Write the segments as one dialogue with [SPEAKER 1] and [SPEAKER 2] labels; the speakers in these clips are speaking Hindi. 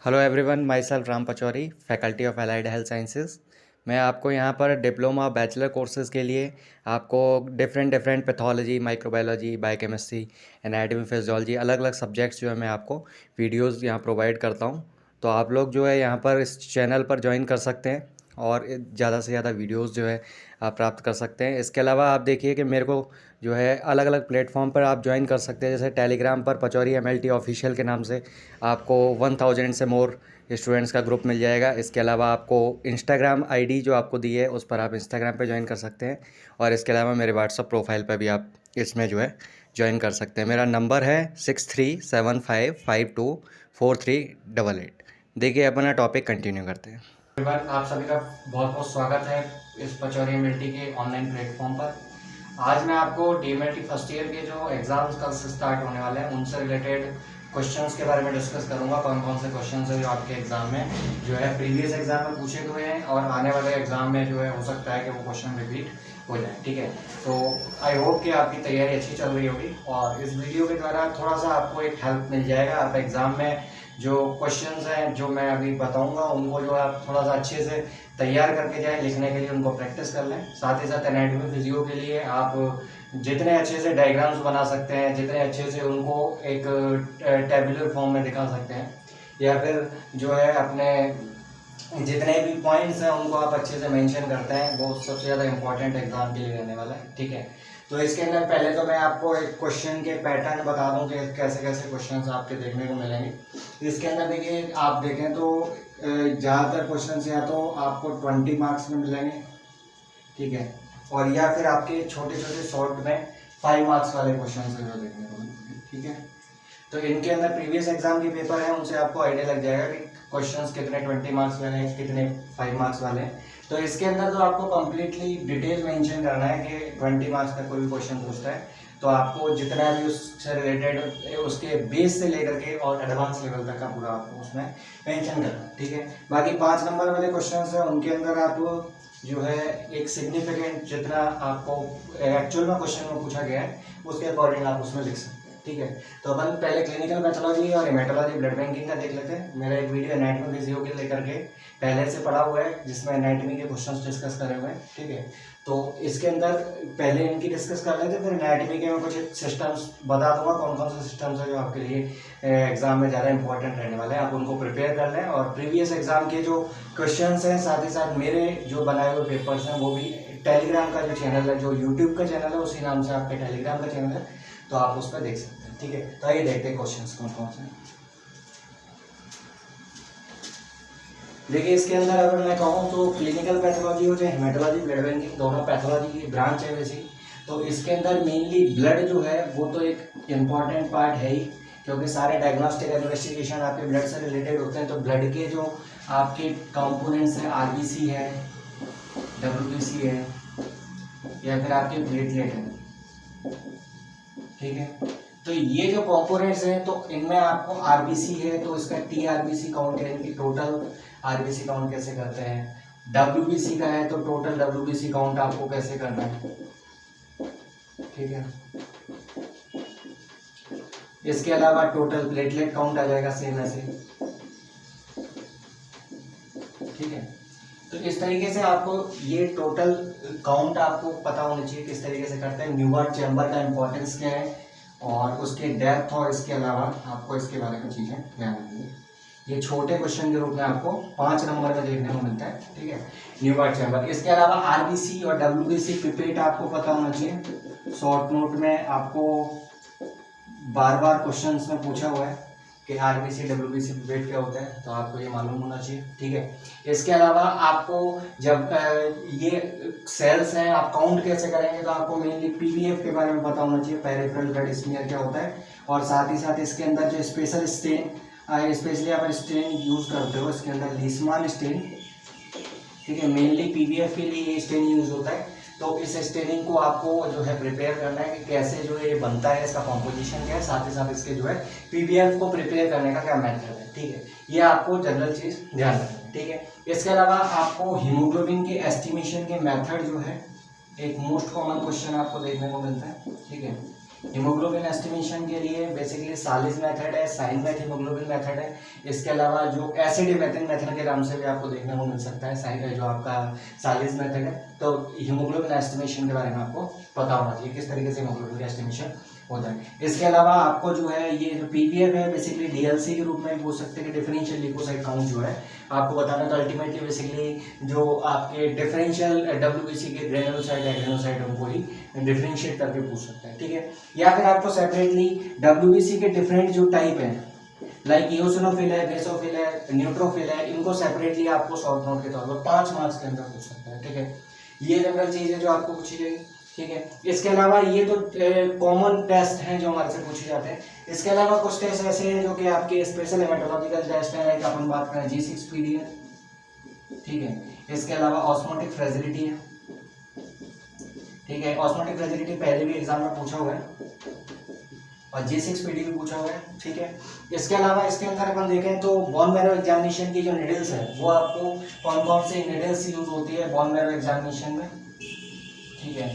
[SPEAKER 1] Hello everyone, my self Ram Pachauri, faculty of allied health sciences. मैं आपको यहाँ पर डिप्लोमा बैचलर कोर्सेज़ के लिए आपको different pathology, microbiology, biochemistry, anatomy, physiology, अलग अलग सब्जेक्ट्स जो है मैं आपको वीडियोज़ यहाँ प्रोवाइड करता हूँ। तो आप लोग जो है यहाँ पर इस चैनल पर ज्वाइन कर सकते हैं और ज़्यादा से ज़्यादा वीडियोज़ जो है आप प्राप्त कर सकते हैं। इसके अलावा आप देखिए कि मेरे को जो है अलग अलग प्लेटफॉर्म पर आप ज्वाइन कर सकते हैं। जैसे टेलीग्राम पर पचौरी MLT ऑफिशियल के नाम से आपको 1000 से मोर स्टूडेंट्स का ग्रुप मिल जाएगा। इसके अलावा आपको इंस्टाग्राम आईडी जो आपको दी है उस पर आप इंस्टाग्राम पे ज्वाइन कर सकते हैं। और इसके अलावा मेरे व्हाट्सअप प्रोफाइल पर भी आप इसमें जो है ज्वाइन कर सकते हैं। मेरा नंबर है 6375524388। देखिए अपना टॉपिक कंटिन्यू करते हैं। आप सभी का बहुत बहुत स्वागत है इस पचौरी MLT के ऑनलाइन प्लेटफॉर्म पर। आज मैं आपको DMLT फर्स्ट ईयर के जो एग्ज़ाम्स कल से स्टार्ट होने वाले हैं उनसे रिलेटेड क्वेश्चंस के बारे में डिस्कस करूंगा। कौन कौन से क्वेश्चंस हैं जो आपके एग्ज़ाम में जो है प्रीवियस एग्ज़ाम में पूछे हुए हैं और आने वाले एग्ज़ाम में जो है हो सकता है कि वो क्वेश्चन रिपीट हो जाए। ठीक है, तो आई होप कि आपकी तैयारी अच्छी चल रही होगी और इस वीडियो के द्वारा थोड़ा सा आपको एक हेल्प मिल जाएगा। आप एग्ज़ाम में जो क्वेश्चंस हैं जो मैं अभी बताऊंगा उनको जो आप थोड़ा सा अच्छे से तैयार करके जाएं, लिखने के लिए उनको प्रैक्टिस कर लें। साथ ही साथ एनाटॉमी फिजियो के लिए आप जितने अच्छे से डायग्राम्स बना सकते हैं, जितने अच्छे से उनको एक टेबुलर फॉर्म में दिखा सकते हैं, या फिर जो है अपने जितने भी पॉइंट्स हैं उनको आप अच्छे से मेंशन करते हैं, वो सबसे ज़्यादा इंपॉर्टेंट एग्जाम के लिए रहने वाला है। ठीक है, तो इसके अंदर पहले तो मैं आपको एक क्वेश्चन के पैटर्न बता दूं कि कैसे कैसे क्वेश्चंस आपके देखने को मिलेंगे। इसके अंदर देखिए, आप देखें तो ज़्यादातर क्वेश्चन या तो आपको 20 मार्क्स में मिलेंगे, ठीक है, और या फिर आपके छोटे छोटे शॉर्ट में 5 मार्क्स वाले क्वेश्चन जो देखने को मिलेंगे। ठीक है, तो इनके अंदर प्रीवियस एग्जाम के पेपर हैं, उनसे आपको आइडिया लग जाएगा कि क्वेश्चंस कितने 20 मार्क्स वाले हैं, कितने 5 मार्क्स वाले हैं। तो इसके अंदर तो आपको कंप्लीटली डिटेल मेंशन करना है कि 20 मार्क्स का कोई भी क्वेश्चन पूछता है तो आपको जितना भी उससे रिलेटेड उसके बेस से लेकर के और एडवांस लेवल तक का पूरा आपको उसमें मेंशन करना है। ठीक है, बाकी 5 नंबर वाले क्वेश्चन है उनके अंदर आप जो है एक सिग्निफिकेंट जितना आपको एक्चुअल में क्वेश्चन में पूछा गया है उसके अकॉर्डिंग आप उसमें लिख सकते हैं। ठीक है, तो अपन पहले क्लिनिकल पैथोलॉजी और हेमेटोलॉजी ब्लड बैंकिंग का देख लेते हैं। मेरा एक वीडियो एनाटॉमी फिजियो के लेकर के पहले से पड़ा हुआ है जिसमें एनाटॉमी के क्वेश्चंस डिस्कस करे हुए हैं। ठीक है, तो इसके अंदर पहले इनकी डिस्कस कर लेते हैं, फिर एनाटॉमी के मैं कुछ सिस्टम्स बता दूंगा कौन कौन से सिस्टम्स है जो आपके लिए एग्जाम में ज़्यादा इंपॉर्टेंट रहने वाले हैं। आप उनको प्रिपेयर कर लें और प्रीवियस एग्जाम के जो क्वेश्चन हैं साथ ही साथ मेरे जो बनाए हुए पेपर्स हैं वो भी टेलीग्राम का जो चैनल है, जो यूट्यूब का चैनल है उसी नाम से आपके टेलीग्राम का चैनल है, तो आप उस पर देख सकते हैं। ठीक है, तो आइए देखते हैं क्वेश्चंस कौन कौन से। देखिए, इसके अंदर अगर मैं कहूँ तो क्लिनिकल पैथोलॉजी हो चाहे हेमेटोलॉजी ब्लड बैंकिंग, दोनों पैथोलॉजी की ब्रांच है वैसी। तो इसके अंदर मेनली ब्लड जो है वो तो एक इम्पॉर्टेंट पार्ट है ही, क्योंकि सारे डायग्नोस्टिक इन्वेस्टिगेशन आपके ब्लड से रिलेटेड होते हैं। तो ब्लड के जो आपके कंपोनेंट्स हैं, RBC है, WBC है, या फिर आपके प्लेटलेट है। ठीक है, तो ये जो कंपोनेंट्स हैं तो इनमें आपको RBC है तो इसका TRBC काउंट है, इनकी टोटल RBC काउंट कैसे करते हैं। WBC का है तो टोटल WBC काउंट आपको कैसे करना है। ठीक है, इसके अलावा टोटल प्लेटलेट काउंट आ जाएगा सेम ऐसे। ठीक है, तो इस तरीके से आपको ये टोटल काउंट आपको पता होना चाहिए किस तरीके से करते हैं। न्यूआर्ट चैम्बर का इंपॉर्टेंस क्या है और उसके डेप्थ, और इसके अलावा आपको इसके बारे में चीज़ें ध्यान रखनी है। ये छोटे क्वेश्चन के रूप में आपको 5 नंबर में देखने को मिलता है। ठीक है, न्यूआर्ट चैम्बर। इसके अलावा RBC और WBC पिपेट आपको पता होना चाहिए। शॉर्ट नोट में आपको बार बार क्वेश्चन में पूछा हुआ है कि RBC WBC पिपेट क्या होता है, तो आपको ये मालूम होना चाहिए। ठीक है, इसके अलावा आपको जब ये सेल्स हैं आप काउंट कैसे करेंगे तो आपको मेनली PVF के बारे में पता होना चाहिए, पेरिफेरल ब्लड स्मीयर क्या होता है, और साथ ही साथ इसके अंदर जो स्पेशल स्टेन, स्पेशली आप स्टेन यूज करते हो, इसके अंदर लीसमान स्टेन। ठीक है, मेनली PVF के लिए ये स्टेन यूज होता है। तो इस स्टेनिंग को आपको जो है प्रिपेयर करना है कि कैसे जो ये बनता है, इसका कॉम्पोजिशन क्या है, साथ ही साथ इसके जो है PVF को प्रिपेयर करने का क्या मेथड है। ठीक है, ये आपको जनरल चीज ध्यान रखना है। ठीक है, इसके अलावा आपको हीमोग्लोबिन के एस्टिमेशन के मेथड जो है एक मोस्ट कॉमन क्वेश्चन आपको देखने को मिलता है। ठीक है, हीमोग्लोबिन एस्टिमेशन के लिए बेसिकली सालिस मेथड है, साइन मेथ हीमोग्लोबिन मेथड है। इसके अलावा जो एसिड मेथड मेथड के नाम से भी आपको देखने को मिल सकता है, साइन जो आपका सालिस मेथड है। तो हीमोग्लोबिन एस्टिमेशन के बारे में आपको पता होना चाहिए किस तरीके से हीमोग्लोबिन एस्टिमेशन होता है। इसके अलावा आपको जो है ये जो पीपीएफ है बेसिकली डीएलसी के रूप में पूछ सकते हैं कि डिफरेंशियल ल्यूकोसाइट काउंट जो है आपको बताना। तो अल्टीमेटली बेसिकली जो आपके डिफरेंशियल डब्ल्यूबीसी के ग्रेनुलोसाइट है, ग्रेनुलोसाइट उनको ही डिफरेंशिएट करके पूछ सकते हैं, ठीक है। या फिर आपको सेपरेटली डब्ल्यूबीसी के डिफरेंट जो टाइप है लाइक इओसिनोफिल है, बेसोफिल है, न्यूट्रोफिल है, इनको सेपरेटली आपको शॉर्ट नोट के तौर पर 5 मार्क्स के अंदर पूछ सकते हैं, ठीक है। ये जनरल चीज है जो आपको पूछी जाएगी, ठीक है। इसके अलावा ये तो कॉमन टेस्ट हैं जो हमारे से पूछे जाते हैं। इसके अलावा कुछ टेस्ट ऐसे हैं जो कि आपके स्पेशल हेमेटोलॉजिकल टेस्ट है, लाइक अपन बात करें G6PD है, ठीक है। इसके अलावा ऑस्मोटिक फ्रेजिलिटी है, ठीक है। ऑस्मोटिक फ्रेजिलिटी पहले भी एग्जाम में पूछा हुआ है और G6PD भी पूछा हुआ है, ठीक है। इसके अलावा इसके अंदर अपन देखें तो बोन मैरो एग्जामिनेशन की जो निडल्स है वो आपको कौन कौन सी निडल्स यूज होती है बोन मैरो एग्जामिनेशन में, ठीक है,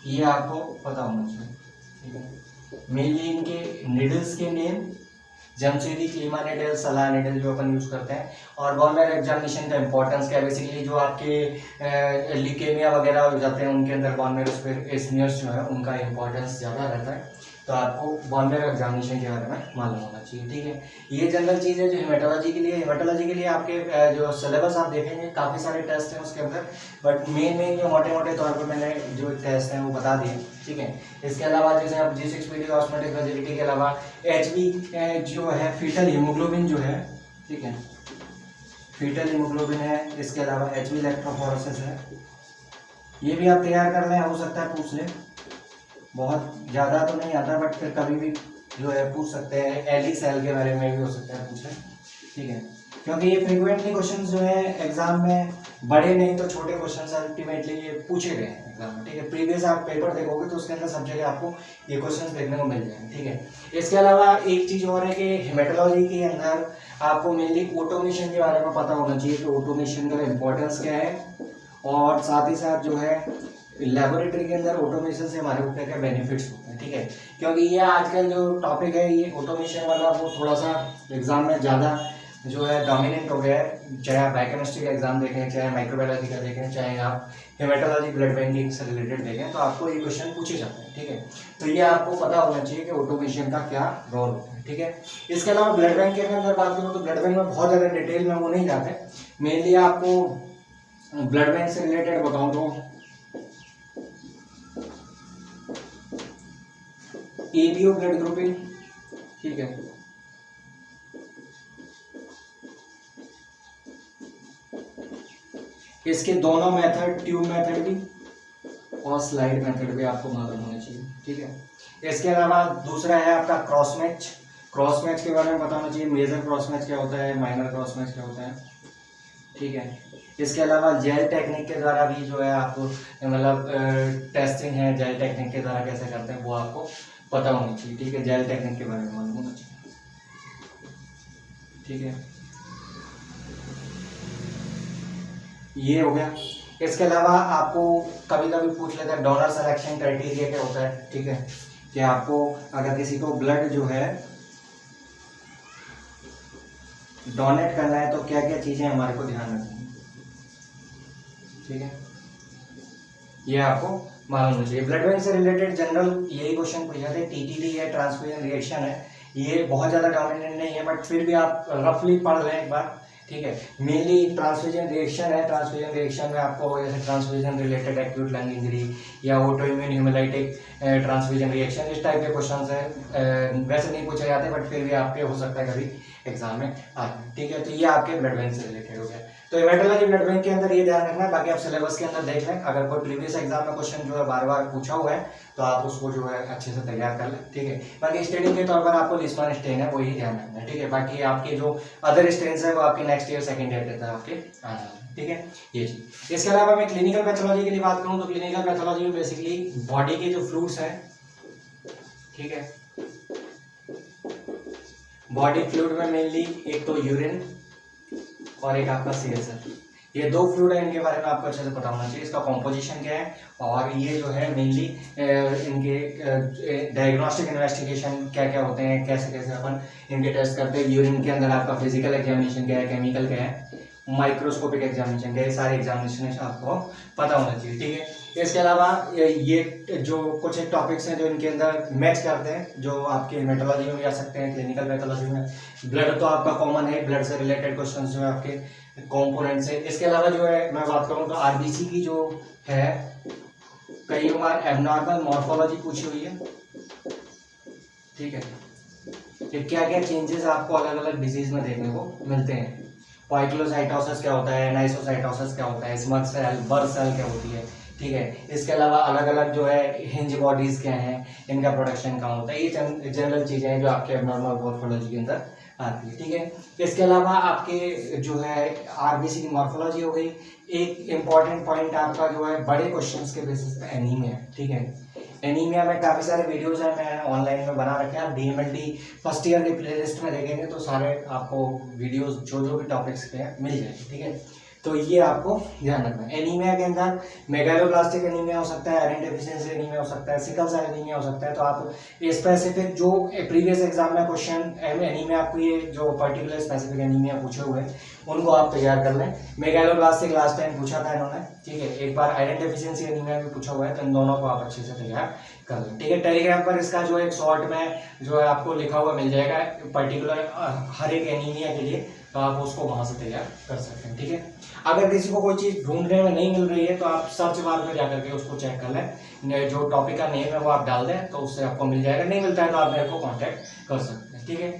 [SPEAKER 1] ये आपको पता होना चाहिए, ठीक है। मेनली इनके निडल्स के नेम जमशेदी, क्लीमा निडल, सलाह निडल जो अपन यूज करते हैं। और बोन मैरो एग्जामिनेशन का इंपॉर्टेंस क्या है, बेसिकली जो आपके लीकेमिया वगैरह हो जाते हैं उनके अंदर बोन मैरो स्मीयर्स जो है उनका इंपॉर्टेंस ज़्यादा रहता है। तो आपको बोन मैरो एग्जामिनेशन के बारे में मालूम होना चाहिए, ठीक है। ये जनरल चीज़ है जो हेमेटोलॉजी के लिए। हेमेटोलॉजी के लिए आपके जो सिलेबस आप देखेंगे काफ़ी सारे टेस्ट हैं उसके अंदर, बट मेन जो मोटे मोटे तौर पर मैंने जो टेस्ट हैं वो बता दिए, ठीक है। इसके अलावा जैसे आप G6PD ऑस्मोटिक फ्रेजिलिटी के अलावा HB जो है फीटल हीमोग्लोबिन जो है, ठीक है, फीटल हीमोग्लोबिन है। इसके अलावा HB इलेक्ट्रोफोरेसिस है, ये भी आप तैयार कर लें, हो सकता है पूछ लें, बहुत ज़्यादा तो नहीं आता बट फिर कभी भी जो है पूछ सकते हैं। एली सेल के बारे में भी हो सकता है पूछ लें, ठीक है, क्योंकि ये फ्रीक्वेंटली क्वेश्चन जो है एग्जाम में बड़े नहीं तो छोटे क्वेश्चन अल्टीमेटली ये पूछे गए हैं एग्जाम में, ठीक है। प्रीवियस आप पेपर देखोगे तो उसके अंदर सब जगह आपको ये क्वेश्चन देखने को मिल जाएंगे, ठीक है। इसके अलावा एक चीज़ और है कि हेमेटोलॉजी के अंदर आपको मेनली ऑटोमेशन के बारे में पता होना चाहिए कि ऑटोमेशन का इंपॉर्टेंस क्या है, और साथ ही साथ जो है लेबोरेटरी के अंदर ऑटोमेशन से हमारे को क्या क्या बेनिफिट्स होते हैं, ठीक है। क्योंकि ये आजकल जो टॉपिक है ये ऑटोमेशन वाला वो थोड़ा सा एग्जाम में ज़्यादा जो है डोमिनेंट हो गया है। चाहे आप बायोकेमिस्ट्री का एग्जाम देखें, चाहे माइक्रोबायोलॉजी का देखें, चाहे आप हेमेटोलॉजी ब्लड बैंकिंग से रिलेटेड देखें, तो आपको ये क्वेश्चन पूछे जाते हैं, ठीक है। तो ये आपको पता होना चाहिए कि ऑटोमेशन का क्या रोल होता है, ठीक है। इसके अलावा ब्लड बैंक के अगर बात करूँ तो ब्लड बैंक में बहुत ज़्यादा डिटेल में वो नहीं जाते। मेनली आपको ब्लड बैंक से रिलेटेड बताऊँ तो एबीओ ब्लड ग्रुपिंग, ठीक है, इसके दोनों मेथड, ट्यूब मेथड भी और स्लाइड मेथड भी आपको मालूम होना चाहिए, ठीक है। इसके अलावा दूसरा है आपका क्रॉस मैच। क्रॉस मैच के बारे में पता होना चाहिए, मेजर क्रॉस मैच क्या होता है, माइनर क्रॉस मैच क्या होता है, ठीक है। इसके अलावा जेल टेक्निक के द्वारा भी जो है आपको मतलब टेस्टिंग है जेल टेक्निक के द्वारा कैसे करते हैं वो आपको पता होनी चाहिए, ठीक है। जेल टेक्निक के बारे में मालूम होना चाहिए, ठीक है। ये हो गया। इसके अलावा आपको कभी कभी पूछ लेता है डोनर सिलेक्शन क्राइटेरिया क्या होता है, ठीक है, कि आपको अगर किसी को ब्लड जो है डोनेट करना है तो क्या क्या चीजें हमारे को ध्यान रखनी है, ठीक है, ये आपको मालूम होना चाहिए। ब्लड बैंक से रिलेटेड जनरल यही क्वेश्चन पूछे जाते हैं। टीटीडी है, ट्रांसफ्यूजन रिएक्शन है, ये बहुत ज़्यादा डोमिनेंट नहीं है बट फिर भी आप रफली पढ़ लें एक बार, ठीक है। मेनली ट्रांसफ्यूजन रिएक्शन है। ट्रांसफ्यूजन रिएक्शन में आपको जैसे transfusion related acute lung injury या ऑटोइम्यून हेमोलाइटिक ट्रांसफ्यूजन रिएक्शन इस टाइप के क्वेश्चन है, वैसे नहीं पूछे जाते बट फिर भी आपके हो सकता है कभी एग्जाम में आए, ठीक है। तो ये आपके ब्लड बैंक से रिलेटेड हो गया। तो हेमेटोलॉजी ब्लड बैंक के अंदर ये ध्यान रखना है, बाकी आप सिलेबस के अंदर देख लें। अगर कोई प्रीवियस एग्जाम में क्वेश्चन जो है बार बार पूछा हुआ है तो आप उसको जो है अच्छे से तैयार कर लें, ठीक है। बाकी स्टेडिंग के तौर पर आपको लिस्मान स्टेन है वही ध्यान रखना है, ठीक है। बाकी आपके जो अदर स्टेन्स है वो आपके नेक्स्ट ईयर सेकेंड ईयर के अंदर आपके आना है, ठीक है, ये चीज। इसके अलावा मैं क्लिनिकल पैथोलॉजी की बात करूँ तो क्लिनिकल पैथोलॉजी में बेसिकली बॉडी के जो फ्लूइड्स हैं, ठीक है, बॉडी फ्लूइड में मेनली एक तो यूरिन और एक आपका CSF, ये दो फ्लूइड है, इनके बारे में आपको अच्छे से पता होना चाहिए, इसका कॉम्पोजिशन क्या है और ये जो है मेनली इनके डायग्नोस्टिक इन्वेस्टिगेशन क्या क्या होते हैं, कैसे कैसे अपन इनके टेस्ट करते हैं। यूरिन के अंदर आपका फिजिकल एग्जामिनेशन क्या है, केमिकल क्या है, माइक्रोस्कोपिक एग्जामिनेशन क्या है, सारे एग्जामिनेशन आपको पता होना चाहिए, ठीक है। इसके अलावा ये जो कुछ एक टॉपिक्स हैं जो इनके अंदर मैच करते हैं, जो आपके हेमेटोलॉजी में भी आ सकते हैं, क्लिनिकल पैथोलॉजी में। ब्लड तो आपका कॉमन है, ब्लड से रिलेटेड क्वेश्चन जो है आपके कॉम्पोनेंट्स है। इसके अलावा जो है मैं बात करूँ तो आरबीसी की जो है कई बार एबनॉर्मल मॉर्फोलॉजी पूछी हुई है, ठीक है। कि क्या क्या चेंजेस आपको अलग अलग डिजीज में देखने को मिलते हैं। पॉइक्लोसाइटोसिस क्या होता है, नाइसोसाइटोसिस क्या होता है, स्मग सेल, बर्थ सेल क्या होती है, ठीक है। इसके अलावा अलग अलग जो है हिंज बॉडीज क्या हैं, इनका प्रोडक्शन कहाँ होता है, ये जनरल चीजें हैं जो आपके एबनॉर्मल मॉर्फोलॉजी के अंदर आती है, ठीक है। इसके अलावा आपके जो है आरबीसी की मॉर्फोलॉजी हो गई। एक इम्पॉर्टेंट पॉइंट आपका जो है बड़े क्वेश्चंस के बेसिस पे एनीमिया, ठीक है। एनीमिया में काफ़ी सारे वीडियोस हैं, मैं ऑनलाइन में बना रखे हैं, आप डीएमएलटी फर्स्ट ईयर के प्लेलिस्ट में देखेंगे तो सारे आपको वीडियोस जो जो भी टॉपिक्स पे हैं मिल जाएंगे, ठीक है। तो ये आपको ध्यान रखना है। एनीमिया के अंदर मेगालोब्लास्टिक एनीमिया हो सकता है, आयरन डेफिशिएंसी एनीमिया हो सकता है, सिकल सेल एनीमिया हो सकता है। तो आप स्पेसिफिक जो प्रीवियस एग्जाम में क्वेश्चन एनीमिया आपको ये जो पर्टिकुलर स्पेसिफिक एनीमिया पूछे हुए हैं उनको आप तैयार कर लें। मेगालोब्लास्टिक लास्ट टाइम पूछा था इन्होंने, ठीक है। एक बार आयरन डेफिशिएंसी एनीमिया भी पूछा हुआ है, तो इन दोनों को आप अच्छे से तैयार कर लें, ठीक है। टेलीग्राम पर इसका जो एक शॉर्ट में जो है आपको लिखा हुआ मिल जाएगा पर्टिकुलर हर एक एनीमिया के लिए, तो आप उसको वहां से तैयार कर सकते हैं, ठीक है। अगर किसी को कोई चीज़ ढूंढने में नहीं मिल रही है तो आप सर्च बार में जाकर के उसको चेक कर लें, जो टॉपिक का नेम है वो आप डाल दें तो उससे आपको मिल जाएगा। नहीं मिलता है तो आप मेरे को कांटेक्ट कर सकते हैं, ठीक है।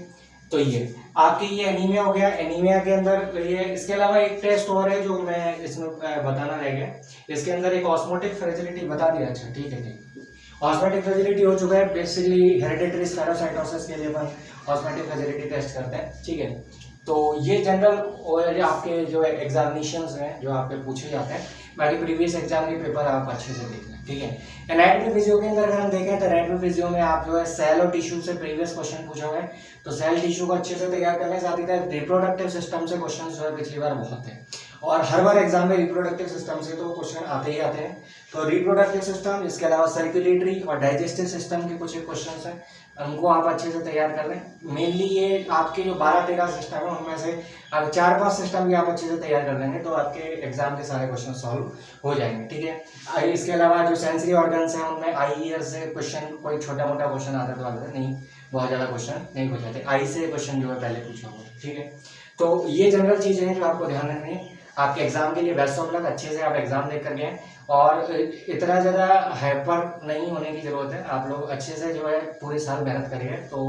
[SPEAKER 1] तो ये आपकी ये एनीमिया हो गया। एनीमिया के अंदर ये इसके अलावा एक टेस्ट और है जो मैं इसमें बताना रह गया, इसके अंदर एक ऑस्मोटिक फ्रेजिलिटी बता दिया। अच्छा ठीक है, ठीक। ऑस्मोटिक फ्रेजिलिटी हो चुका है। बेसिकली हेरिडिटरी स्पेरोसाइटोसिस के लिए अपन ऑस्मोटिक फ्रेजिलिटी टेस्ट करते हैं, ठीक है। तो ये जनरल और आपके जो एग्जामिनेशंस हैं जो आपके पूछे जाते हैं, बाकी प्रीवियस एग्जाम के पेपर आप अच्छे से देख लें, ठीक है। एनाटॉमी फिजियो के अंदर अगर हम देखें तो एनाटॉमी फिजियो में आप जो है सेल और टिश्यू से प्रीवियस क्वेश्चन पूछा हुआ है, तो सेल टिश्यू को अच्छे से तैयार करने, साथ ही साथ रिप्रोडक्टिव सिस्टम से क्वेश्चन जो है पिछली बार बहुत है और हर बार एग्जाम में रिप्रोडक्टिव सिस्टम से तो क्वेश्चन आते ही आते हैं। तो रिप्रोडक्टिव सिस्टम, इसके अलावा सर्कुलेटरी और डाइजेस्टिव सिस्टम के कुछ क्वेश्चन हैं, उनको आप अच्छे से तैयार कर लें। मेनली ये आपके जो 12-13 सिस्टम है उनमें से आप 4-5 सिस्टम भी आप अच्छे से तैयार कर लेंगे तो आपके एग्जाम के सारे क्वेश्चन सॉल्व हो जाएंगे, ठीक है। इसके अलावा जो सेंसरी ऑर्गन्स हैं उनमें आईईआर से क्वेश्चन कोई छोटा मोटा क्वेश्चन आता तो आता नहीं, बहुत ज़्यादा क्वेश्चन नहीं हो जाते। आई से क्वेश्चन जो है पहले पूछा हुआ है, ठीक है। तो ये जनरल चीज़ें हैं जो आपको ध्यान रखनी है। आपके एग्जाम के लिए बेस्ट ऑफ लक, अच्छे से आप एग्जाम देख कर गए और इतना ज़्यादा हाइपर नहीं होने की ज़रूरत है। आप लोग अच्छे से जो है पूरे साल मेहनत करिए तो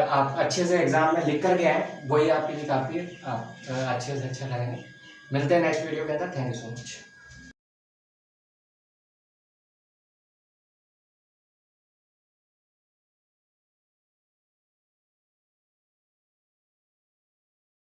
[SPEAKER 1] आप अच्छे से एग्जाम में लिख कर गए हैं, वही आपके लिए काफ़ी है। आप अच्छे से अच्छा करेंगे। मिलते हैं नेक्स्ट वीडियो के अंदर। Thank you so much.